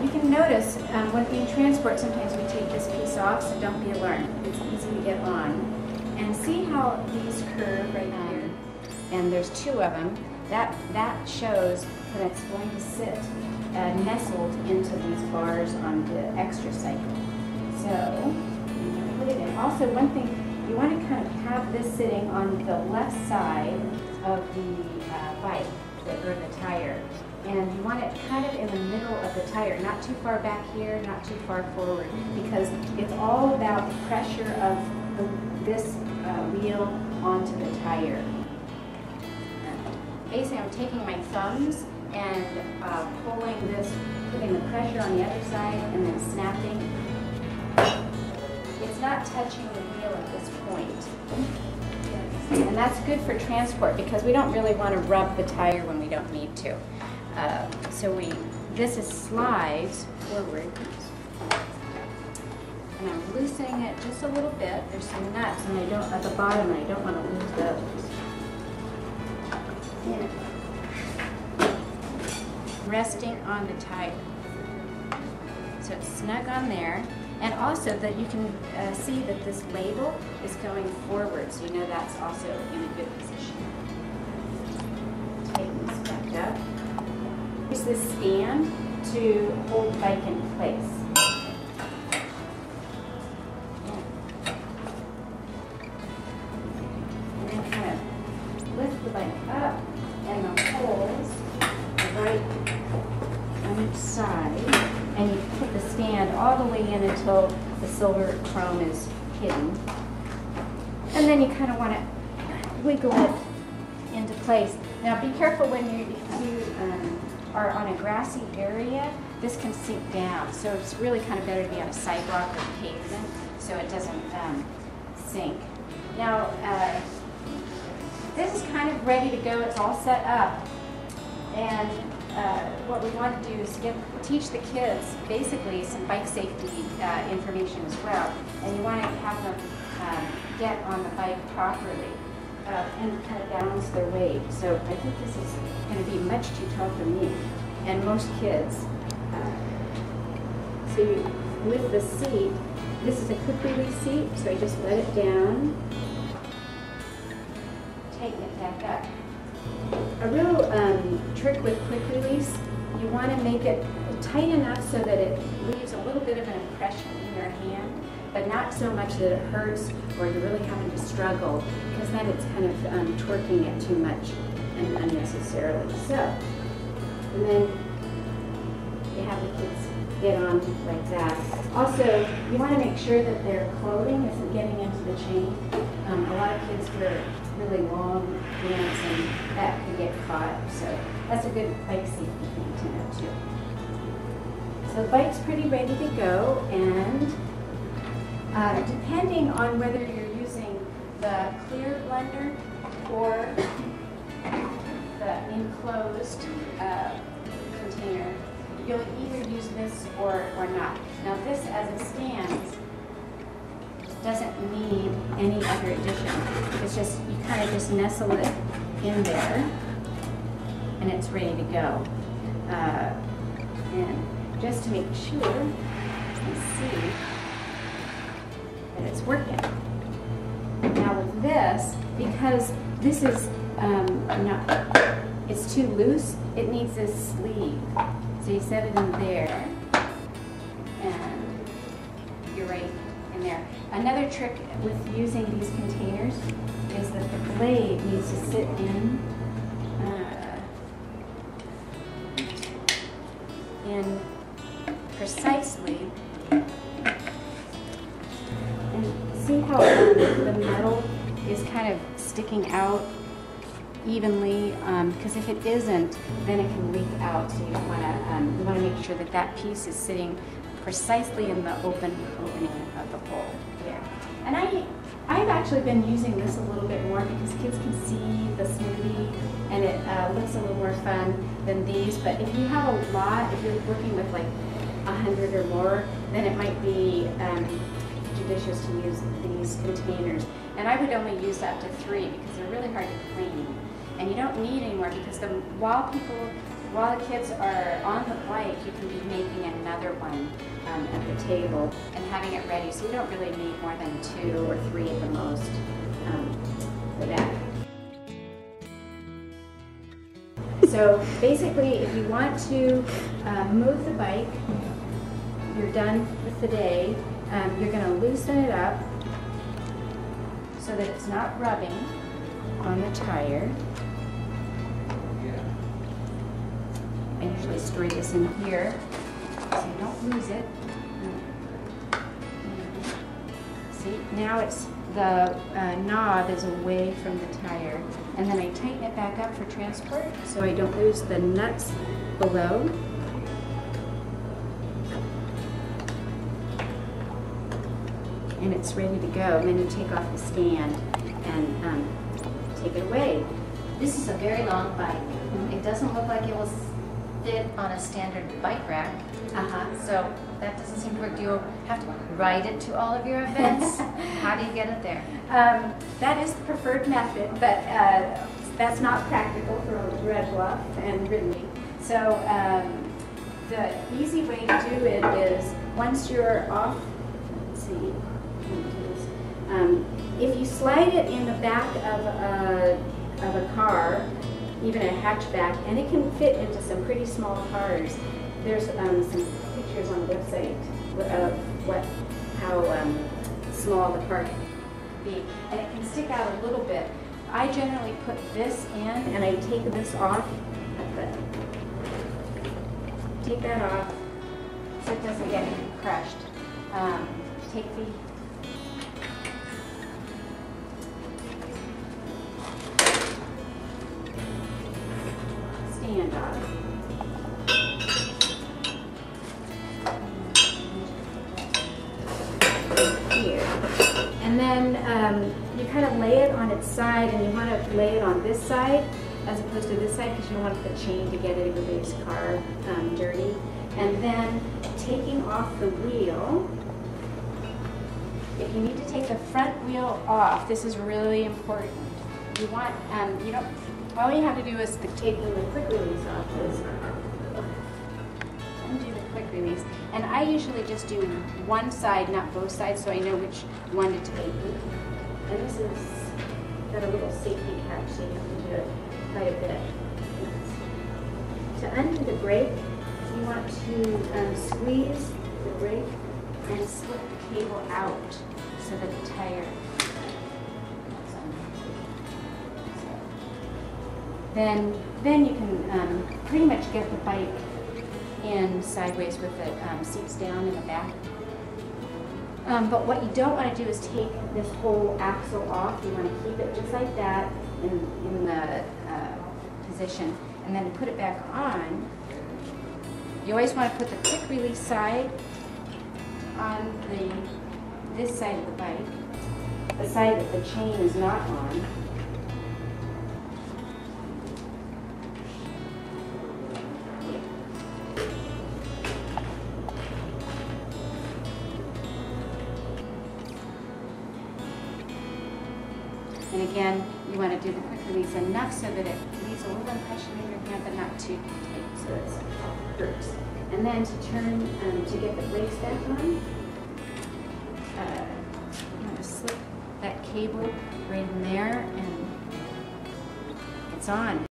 You can notice when in transport sometimes we take this piece off, so don't be alarmed. It's easy to get on. And see how these curve right here? And there's two of them. That shows that it's going to sit nestled into these bars on the extra cycle. So I'm going to put it in. Also, one thing, you want to kind of have this sitting on the left side of the bike, or the tire. And you want it kind of in the middle of the tire, not too far back here, not too far forward, because it's all about the pressure of this wheel onto the tire. Basically, I'm taking my thumbs and pulling this, putting the pressure on the other side, and then snapping. It's not touching the wheel at this point. And that's good for transport because we don't really want to rub the tire when we don't need to. This slides forward. And I'm loosening it just a little bit. There's some nuts and at the bottom, and I don't want to lose those. Yeah. Resting on the tire. So it's snug on there. And also that you can see that this label is going forward, so you know that's also in a good position. Tighten this back up. Use this stand to hold the bike in place. And then kind of lift the bike up, and the holes are right on each side. And you put the stand all the way in until the silver chrome is hidden. And then you kind of want to wiggle it into place. Now be careful when you are on a grassy area, this can sink down. So it's really kind of better to be on a sidewalk or pavement so it doesn't sink. Now this is kind of ready to go. It's all set up. And what we want to do is teach the kids basically some bike safety information as well. And you want to have them get on the bike properly and kind of balance their weight. So I think this is going to be much too tall for me and most kids. So with the seat, this is a quick release seat, so I just let it down, tighten it back up. A real trick with quick release, you want to make it tight enough so that it leaves a little bit of an impression in your hand, but not so much that it hurts or you're really having to struggle, because then it's kind of torquing it too much and unnecessarily. So, and then you have the kids get on like that. Also, you want to make sure that their clothing isn't getting into the chain. A lot of kids wear really long pants and that could get caught, so that's a good bike safety thing to know too. So the bike's pretty ready to go, and depending on whether you're using the clear blender or the enclosed container, you'll either use this or not. Now this as it stands doesn't need any other addition. It's just, you kind of just nestle it in there and it's ready to go. And just to make sure and see that it's working. Now with this, because this is it's too loose, it needs this sleeve. So you set it in there and you're right in there. Another trick with using these containers is that the blade needs to sit in precisely, and see how the metal is kind of sticking out evenly, because if it isn't, then it can leak out. So you don't want to. You want to make sure that that piece is sitting precisely in the opening of the hole there. And I've actually been using this a little bit more because kids can see the smoothie and it looks a little more fun than these. But if you have a lot, if you're working with like 100 or more, then it might be judicious to use these containers. And I would only use up to 3 because they're really hard to clean. And you don't need any more because while the kids are on the bike, you can be making a another one at the table and having it ready. So we don't really need more than 2 or 3 at the most for that. So basically, if you want to move the bike, you're done with the day, you're going to loosen it up so that it's not rubbing on the tire. I usually store this in here so you don't lose it. See, now it's the knob is away from the tire, and then I tighten it back up for transport so I don't lose the nuts below. And it's ready to go. And then you take off the stand and take it away. This is a very long bike. It doesn't look like it will fit on a standard bike rack. So that doesn't seem to work. Do you have to ride it to all of your events? How do you get it there? That is the preferred method, but that's not practical for Red Bluff and Ridley. So the easy way to do it is once you're off, let's see, if you slide it in the back of a car, even a hatchback, and it can fit into some pretty small cars. There's some pictures on the website of how small the car can be, and it can stick out a little bit. I generally put this in, and I take this off. Take that off so it doesn't get crushed. Take the stand off. Here. And then you kind of lay it on its side, and you want to lay it on this side as opposed to this side because you don't want the chain to get everybody's car dirty. And then taking off the wheel, if you need to take the front wheel off, this is really important. You want, you don't, all you have to do is taking the quick release off is undo the quick release. And I usually just do one side, not both sides, so I know which one to take. And this is got a little safety catch, so you have to do it quite a bit. To undo the brake, you want to squeeze the brake and slip the cable out so that the tire. Then you can pretty much get the bike in sideways with the seats down in the back. But what you don't want to do is take this whole axle off. You want to keep it just like that in the position, and then put it back on. You always want to put the quick release side on this side of the bike, the side that the chain is not on. And again, you want to do the quick release enough so that it leaves a little impression in your hand, but not too tight, so it hurts. And then to turn, to get the brakes back on, you want to slip that cable right in there, and it's on.